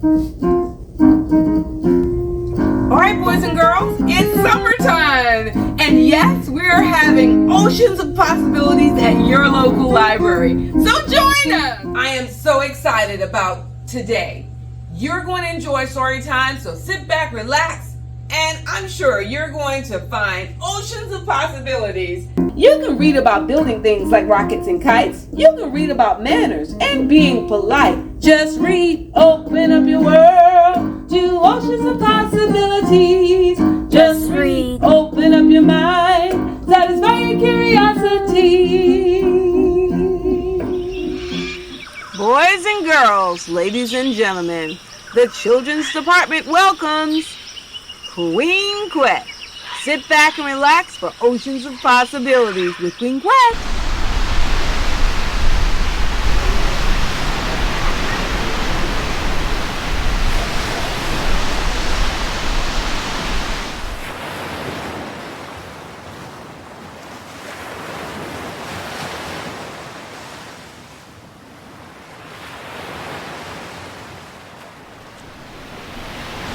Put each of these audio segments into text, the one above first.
Alright, boys and girls, it's summertime! And yes, we're having oceans of possibilities at your local library. So join us! I am so excited about today. You're going to enjoy story time, so sit back, relax, and I'm sure you're going to find oceans of possibilities. You can read about building things like rockets and kites. You can read about manners and being polite. Just read, open up your world to oceans of possibilities. Just read, open up your mind, satisfy your curiosity. Boys and girls, ladies and gentlemen, the Children's Department welcomes Queen Quet. Sit back and relax for oceans of possibilities with Queen Quet.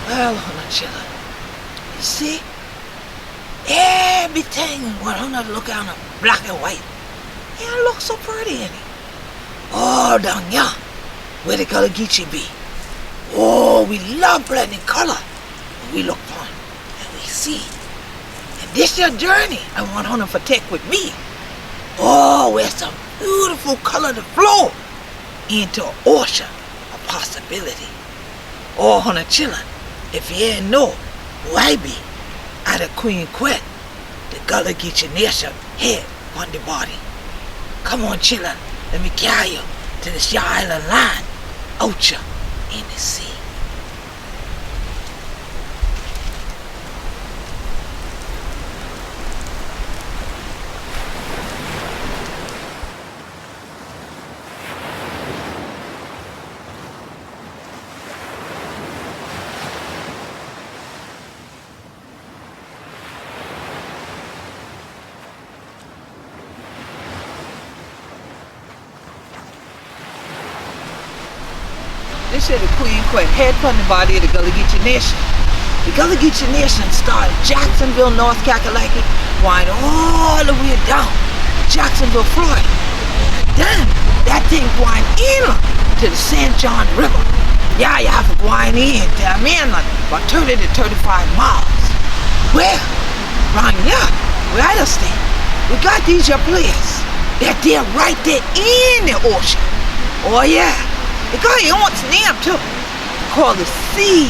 Well, Shiela, you see, everything when I look out in black and white, it looks so pretty in it. Oh, down here, where the color Geechee be. Oh, we love blending color. We look on and we see. And this your journey I want on to take with me. Oh, where some beautiful color to flow into an ocean of possibility. Oh, Hona chillin'. If you ain't know who I be, I the Queen Quet, the Gullah Geechee Nation head on the body. Come on, chillin', let me carry you to this your island line, out ya in the sea. This is the Queen Quet, head from the body of the Gullah Geechee Nation. The Gullah Geechee Nation started Jacksonville, North Carolina, wind all the way down to Jacksonville, Florida. And then that thing wind inland to the St. John River. Yeah, you have to wind in to the mainland, about 30 to 35 miles. Well, right here, where I stay, we got these your players. They're right there in the ocean. Oh yeah. It got your own name too. Called the Sea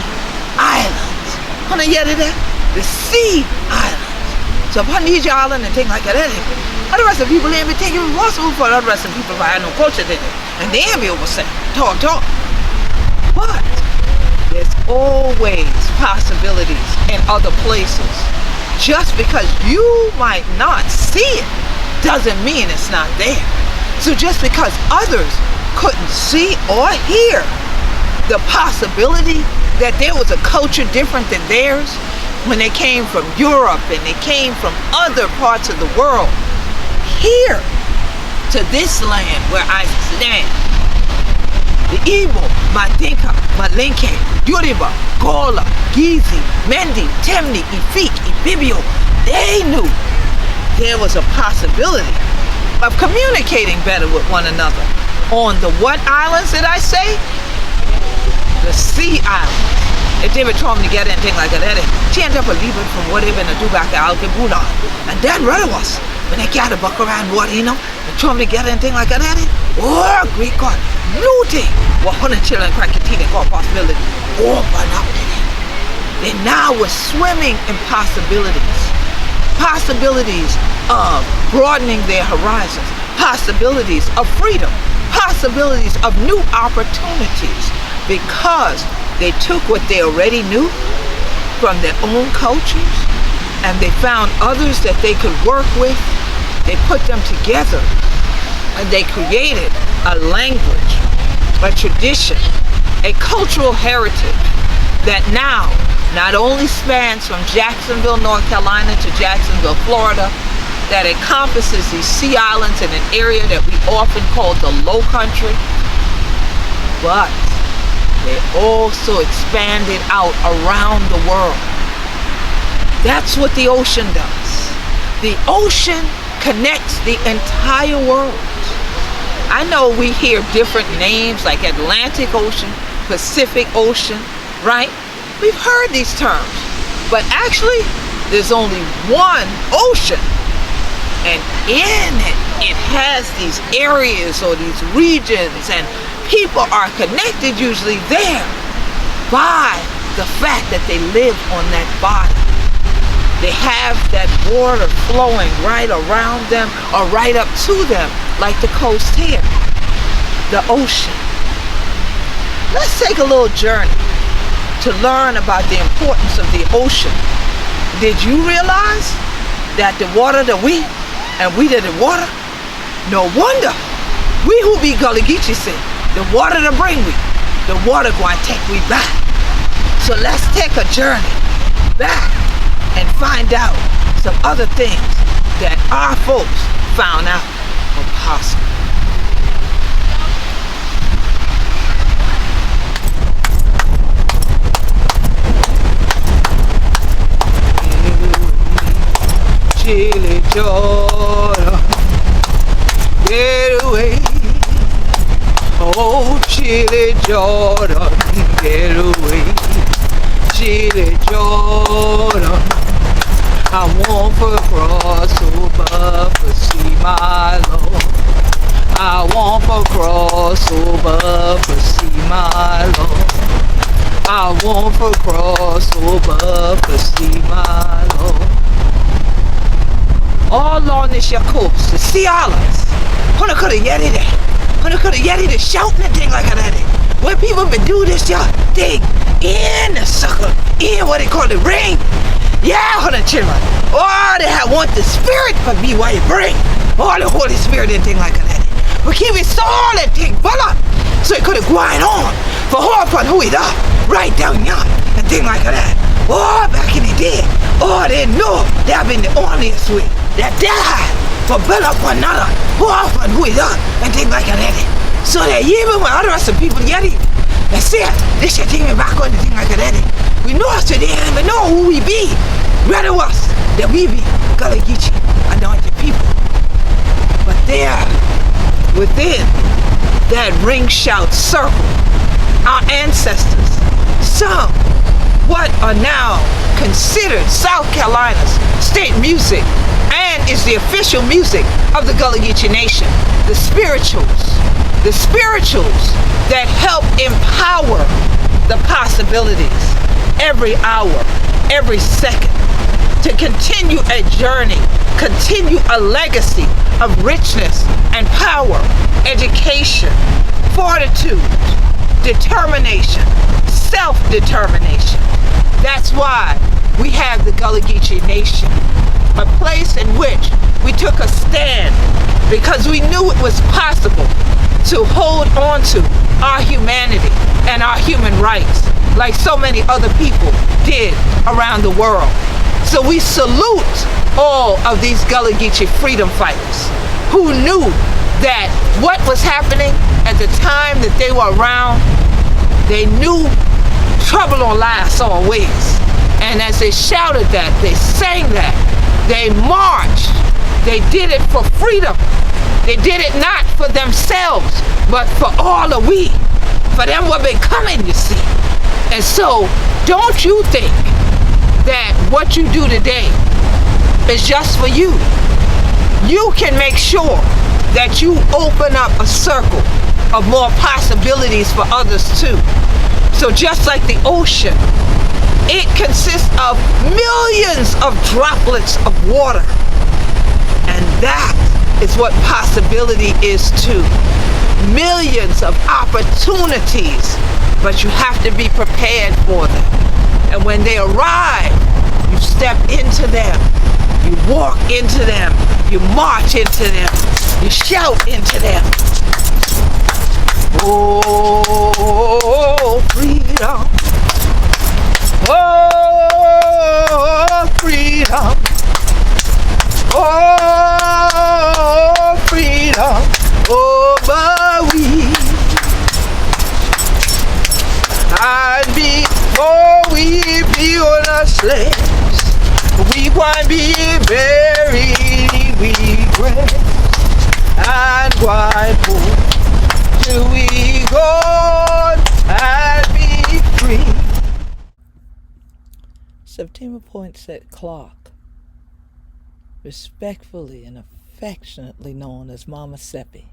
Islands. Wanna hear that? The Sea Islands. So upon these islands and things like that, the rest of the people ain't be taking responsible for the rest of the people by no culture in it. And they ain't be overset. Talk. But there's always possibilities in other places. Just because you might not see it doesn't mean it's not there. So just because others couldn't see or hear the possibility that there was a culture different than theirs when they came from Europe and they came from other parts of the world here to this land where I stand. The Igbo, Mandinka, Malinke, Yoruba, Gullah, Geechee, Mendi, Temni, Efik, Ibibio, they knew there was a possibility of communicating better with one another. On the what islands did I say? The Sea Islands. If they were trying to get anything like that, she ended up leaving from what they been to do back to Algebula. And then rather was, when they got to buck around water, and trying to get anything like that, oh, great God, new thing. What 100 children crack called possibility. Open up to them. They now were swimming in possibilities. Possibilities of broadening their horizons. Possibilities of freedom. Possibilities of new opportunities, because they took what they already knew from their own cultures and they found others that they could work with. They put them together and they created a language, a tradition, a cultural heritage that now not only spans from Jacksonville, North Carolina to Jacksonville, Florida, that encompasses these sea islands in an area that we often call the Low Country, but they also expanded out around the world. That's what the ocean does. The ocean connects the entire world. I know we hear different names like Atlantic Ocean, Pacific Ocean, right? We've heard these terms, but actually there's only one ocean, and in it, it has these areas or these regions, and people are connected usually there by the fact that they live on that body. They have that water flowing right around them or right up to them, like the coast here, the ocean. Let's take a little journey to learn about the importance of the ocean. Did you realize that the water that we and we that the water? No wonder we who be Gullah Geechee say, the water to bring we, the water going to take we back. So let's take a journey back and find out some other things that our folks found out were possible. Chile Jordan, get away. Oh, Chile Jordan, get away. Chile Jordan, I want to cross over to see my Lord. I want to cross over to see my Lord. I want to cross over to see my Lord. All on this your coast, the sea islands. Who could have yeti there? Who could have yeti the shouting and thing like that? When people been do this y'all thing in the sucker, in what they call the ring. Yeah, hold on, children. Oh, they have want the spirit for me while you bring. Oh, the Holy Spirit and thing like that. But keep it soul and thing, brother. So it could have gone on for hope on who it up, right down yonder and thing like that. Oh, back in the day. Oh, they know they have been the onlyest way. That died for build up one another, who often who is up, and things like that. So that even when other some people get it, they say, they should take me back on the thing like that. We know us today, and we know who we be. Rather us that we be Gullah Geechee anointed people. But there, within that ring shout circle, our ancestors sung what are now considered South Carolina's state music and is the official music of the Gullah Geechee Nation. The spirituals that help empower the possibilities every hour, every second, to continue a journey, continue a legacy of richness and power, education, fortitude, determination, self-determination. That's why we have the Gullah Geechee Nation, a place in which we took a stand because we knew it was possible to hold on to our humanity and our human rights like so many other people did around the world. So we salute all of these Gullah Geechee freedom fighters who knew that what was happening at the time that they were around, they knew trouble don't last always. And as they shouted that, they sang that, they marched, they did it for freedom. They did it not for themselves, but for all of we. For them what been coming, you see. And so, don't you think that what you do today is just for you. You can make sure that you open up a circle of more possibilities for others too. So just like the ocean, it consists of millions of droplets of water. And that is what possibility is too. Millions of opportunities, but you have to be prepared for them. And when they arrive, you step into them, you walk into them, you march into them, you shout into them. Oh, freedom. Oh, freedom. Oh, freedom. Oh, but we. place. We can be very regret and quite poor till we go and be free. September Poinsett Clark, respectfully and affectionately known as Mama Seppi,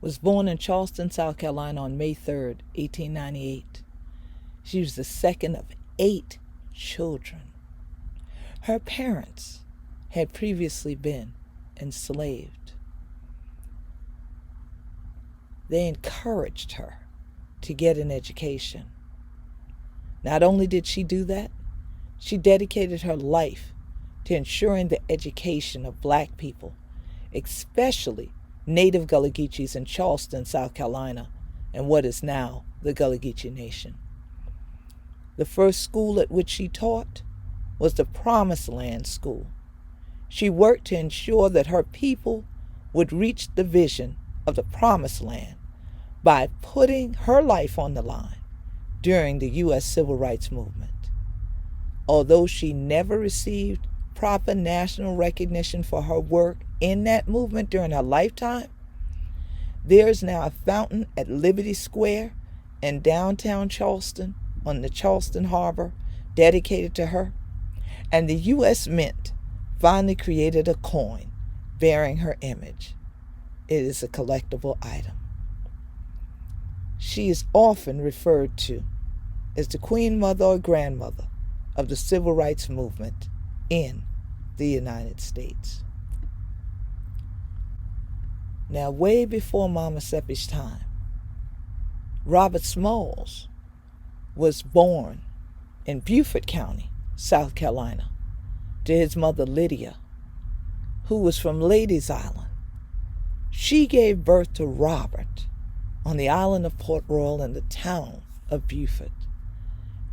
was born in Charleston, South Carolina on May 3rd, 1898. She was the second of 8 children. Her parents had previously been enslaved. They encouraged her to get an education. Not only did she do that, she dedicated her life to ensuring the education of Black people, especially native Gullah Geechees in Charleston, South Carolina, and what is now the Gullah Geechee Nation. The first school at which she taught was the Promised Land School. She worked to ensure that her people would reach the vision of the Promised Land by putting her life on the line during the U.S. Civil Rights Movement. Although she never received proper national recognition for her work in that movement during her lifetime, there is now a fountain at Liberty Square in downtown Charleston on the Charleston Harbor dedicated to her, and the U.S. Mint finally created a coin bearing her image. It is a collectible item. She is often referred to as the Queen Mother or Grandmother of the Civil Rights Movement in the United States. Now, way before Mama Seppi's time, Robert Smalls was born in Beaufort County, South Carolina, to his mother Lydia, who was from Ladies Island. She gave birth to Robert on the island of Port Royal in the town of Beaufort.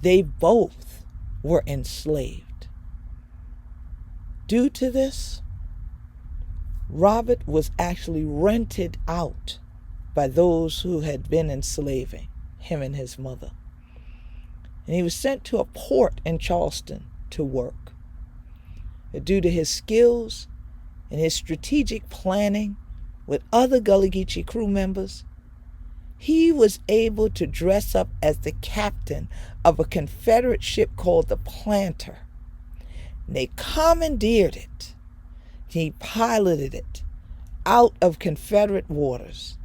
They both were enslaved. Due to this, Robert was actually rented out by those who had been enslaving him and his mother. And he was sent to a port in Charleston to work. Due to his skills and his strategic planning with other Gullah Geechee crew members, he was able to dress up as the captain of a Confederate ship called the Planter. And they commandeered it. He piloted it out of Confederate waters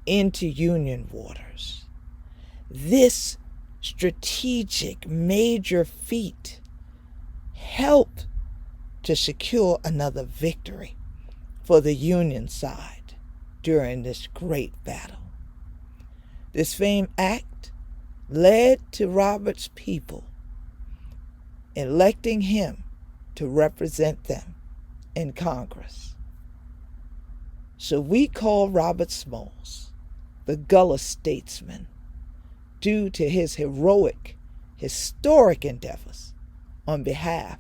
into Union waters. This strategic major feat helped to secure another victory for the Union side during this great battle. This famed act led to Robert's people electing him to represent them in Congress. So we call Robert Smalls the Gullah statesman due to his heroic, historic endeavors on behalf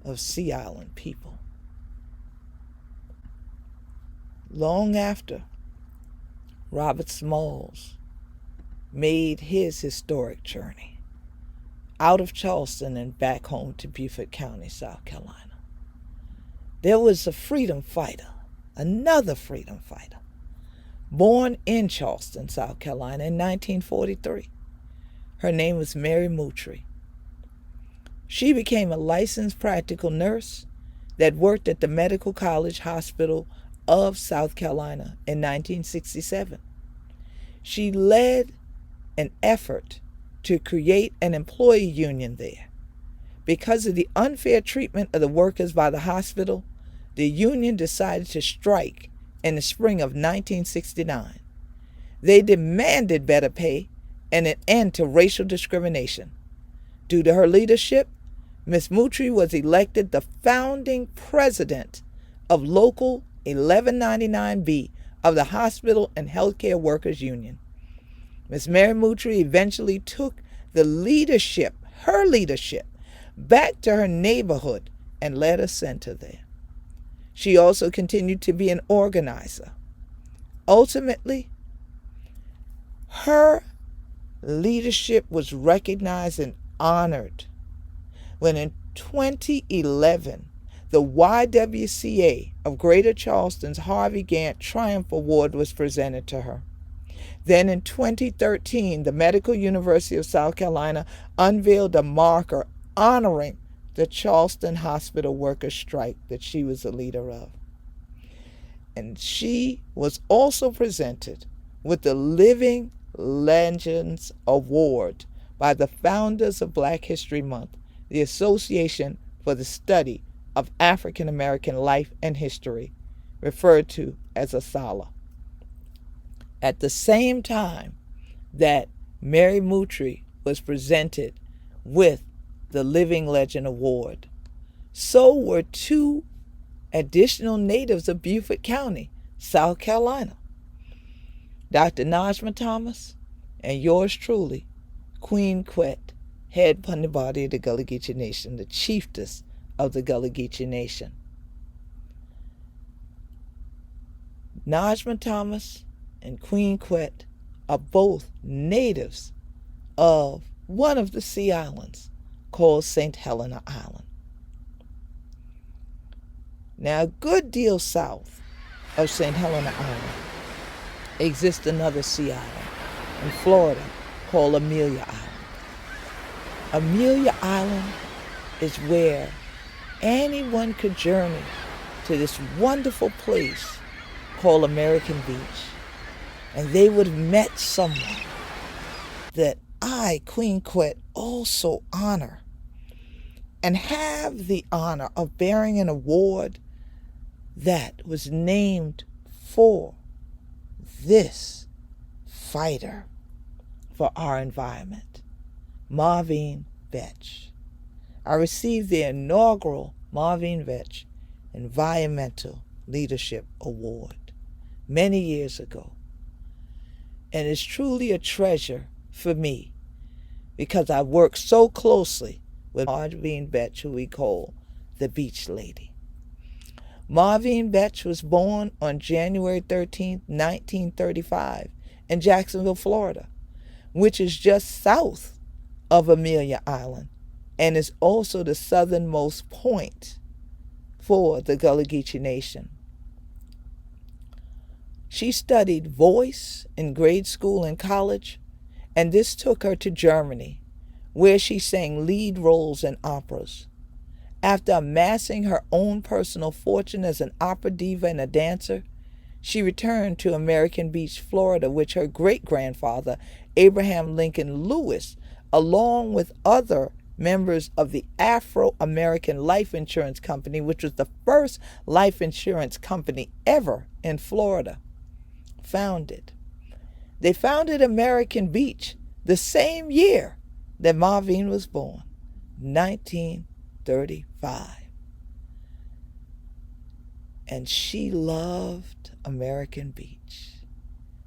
of Sea Island people. Long after Robert Smalls made his historic journey out of Charleston and back home to Beaufort County, South Carolina, there was a freedom fighter, another freedom fighter, born in Charleston, South Carolina in 1943. Her name was Mary Moutry. She became a licensed practical nurse that worked at the Medical College Hospital of South Carolina in 1967. She led an effort to create an employee union there. Because of the unfair treatment of the workers by the hospital, the union decided to strike in the spring of 1969. They demanded better pay and an end to racial discrimination. Due to her leadership, Ms. Moutry was elected the founding president of Local 1199B of the Hospital and Healthcare Workers Union. Ms. Mary Moutry eventually took the leadership, her leadership, back to her neighborhood and led a center there. She also continued to be an organizer. Ultimately, her leadership was recognized and honored when in 2011, the YWCA of Greater Charleston's Harvey Gantt Triumph Award was presented to her. Then in 2013, the Medical University of South Carolina unveiled a marker honoring the Charleston hospital workers' strike that she was a leader of. And she was also presented with the Living Legends Award by the founders of Black History Month, the Association for the Study of African American Life and History, referred to as ASALH. At the same time that Mary Moutry was presented with the Living Legend Award, so were two additional natives of Beaufort County, South Carolina, Dr. Najma Thomas and yours truly, Queen Quet, head Punibadi of the Gullah Geechee Nation, the chiefest of the Gullah Geechee Nation. Najma Thomas and Queen Quet are both natives of one of the Sea Islands called St. Helena Island. Now, a good deal south of St. Helena Island exists another sea island in Florida called Amelia Island. Amelia Island is where anyone could journey to this wonderful place called American Beach, and they would have met someone that I, Queen Quet, also honor and have the honor of bearing an award that was named for this fighter for our environment, Marvin Vetch. I received the inaugural Marvin Vetch Environmental Leadership Award many years ago. And it's truly a treasure for me because I worked so closely with Marvin Vetch, who we call the Beach Lady. Marvin Vetch was born on January 13, 1935 in Jacksonville, Florida, which is just south of Amelia Island and is also the southernmost point for the Gullah Geechee Nation. She studied voice in grade school and college, and this took her to Germany, where she sang lead roles in operas. After amassing her own personal fortune as an opera diva and a dancer, she returned to American Beach, Florida, which her great-grandfather, Abraham Lincoln Lewis, along with other members of the Afro-American Life Insurance Company, which was the first life insurance company ever in Florida, founded. They founded American Beach the same year that Marvin was born, 1935. And she loved American Beach.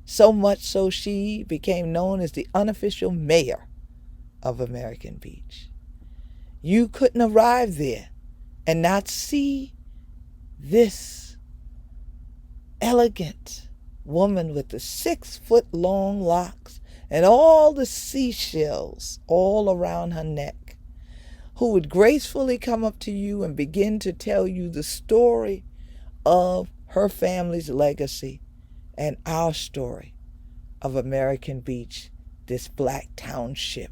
So much so she became known as the unofficial mayor of American Beach. You couldn't arrive there and not see this elegant woman with the 6-foot-long locks and all the seashells all around her neck, who would gracefully come up to you and begin to tell you the story of her family's legacy and our story of American Beach, this black township,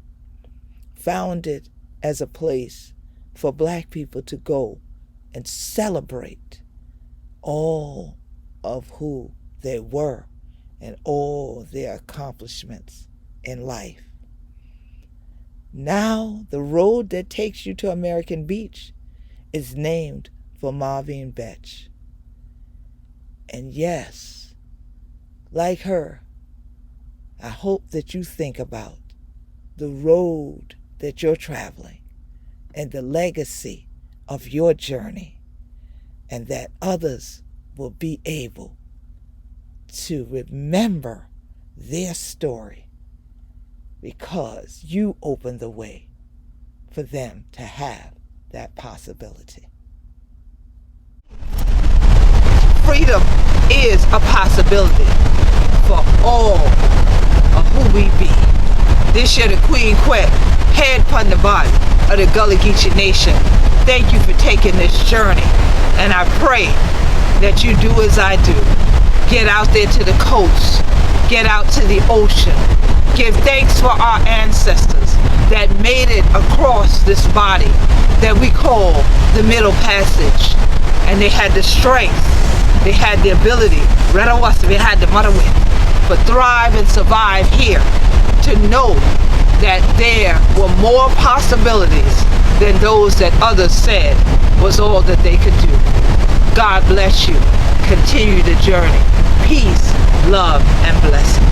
founded as a place for black people to go and celebrate all of who they were and all their accomplishments in life. Now, the road that takes you to American Beach is named for Marvin Vetch. And yes, like her, I hope that you think about the road that you're traveling and the legacy of your journey, and that others will be able to remember their story because you opened the way for them to have that possibility. Freedom is a possibility for all of who we be. This year, the Queen Quet, head upon the body of the Gullah Geechee Nation, thank you for taking this journey. And I pray that you do as I do. Get out there to the coast. Get out to the ocean. Give thanks for our ancestors that made it across this body that we call the Middle Passage. And they had the strength, they had the ability, they had the mother wit, but thrive and survive here to know that there were more possibilities than those that others said was all that they could do. God bless you. Continue the journey. Peace, love, and blessings.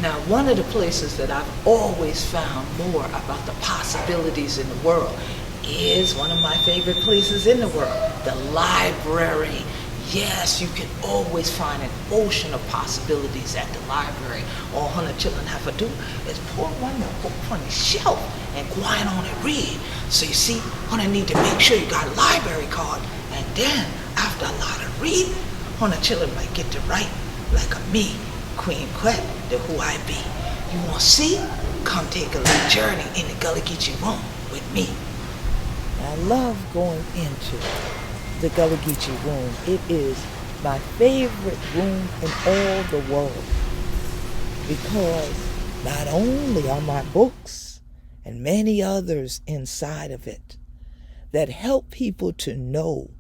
Now, one of the places that I've always found more about the possibilities in the world is one of my favorite places in the world, the library. Yes, you can always find an ocean of possibilities at the library. All the children have to do is pull one book from the shelf and go on and read. So you see, you need to make sure you got a library card. And then, after a lot of reading, the children might get to write like a me, Queen Quet, the who I be. You want to see? Come take a little journey in the Gullah Geechee room with me. I love going into the Gullah Geechee room. It is my favorite room in all the world because not only are my books and many others inside of it that help people to know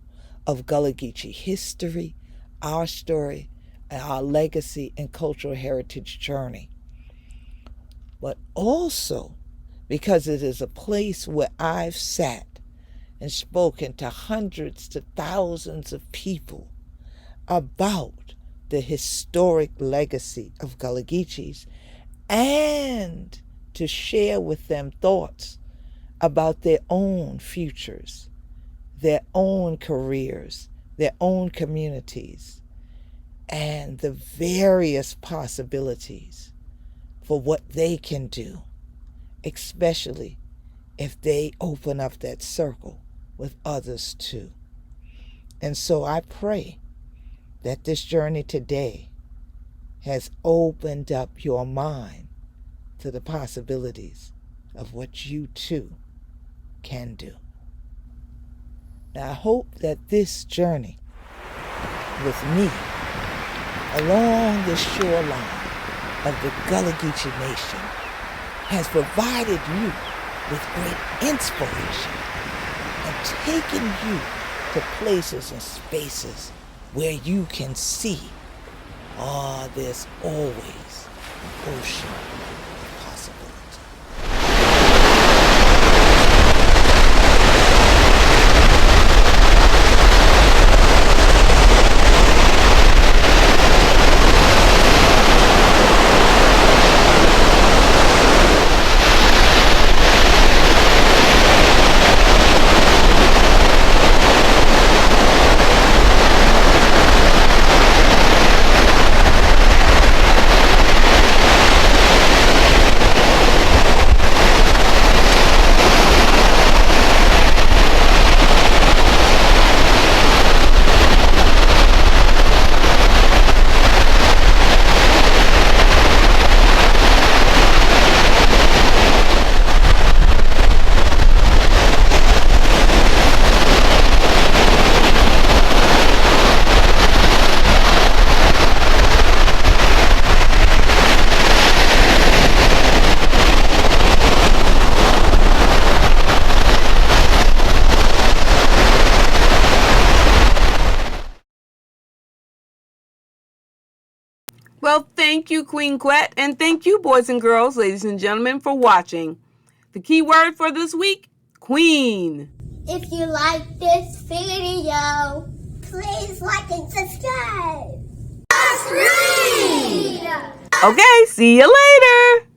of Gullah Geechee history, our story, and our legacy and cultural heritage journey, but also because it is a place where I've sat and spoken to hundreds to thousands of people about the historic legacy of Gullah Geechees and to share with them thoughts about their own futures, their own careers, their own communities, and the various possibilities for what they can do, especially if they open up that circle with others too. And so I pray that this journey today has opened up your mind to the possibilities of what you too can do. Now I hope that this journey with me along the shoreline of the Gullah Geechee Nation has provided you with great inspiration and taken you to places and spaces where you can see, there's always an ocean of possibility. Well, thank you, Queen Quet, and thank you, boys and girls, ladies and gentlemen, for watching. The key word for this week, Queen. If you like this video, please like and subscribe. Let's read! Okay, see you later.